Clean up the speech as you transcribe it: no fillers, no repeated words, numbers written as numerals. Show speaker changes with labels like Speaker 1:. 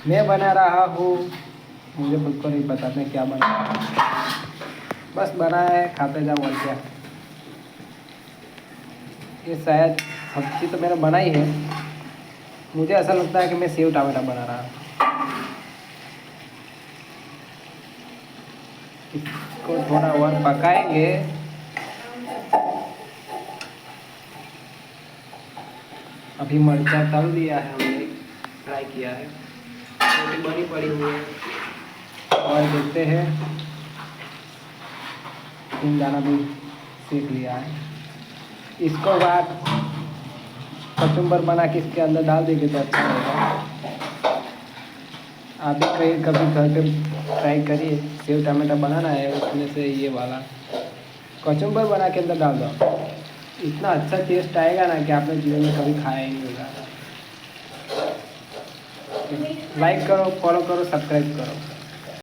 Speaker 1: मैं बना रहा हूँ, मुझे खुद को नहीं पता मैं क्या बना रहा हूँ। बस बना है, खाते जाओ और क्या। ये शायद सब्जी तो मेरा बना ही है, मुझे ऐसा लगता है कि मैं सेव टमाटर बना रहा हूँ। इसको थोड़ा और पकाएंगे। अभी मिर्चा तल दिया है हमने, फ्राई किया है, रोटी बड़ी पड़ी हुई है और देखते हैं। 3 दाना भी सेक लिया है। इसको बाद कचुम्बर बना के इसके अंदर डाल देंगे तो अच्छा रहेगा। आप भी कहीं कभी घर पे ट्राई करिए, सेव टमाटर बनाना है, उसमें से ये वाला कचुम्बर बना के अंदर डाल दो, इतना अच्छा टेस्ट आएगा ना कि आपने जीवन में कभी खाया ही नहीं होगा। लाइक करो, फॉलो करो, सब्सक्राइब करो।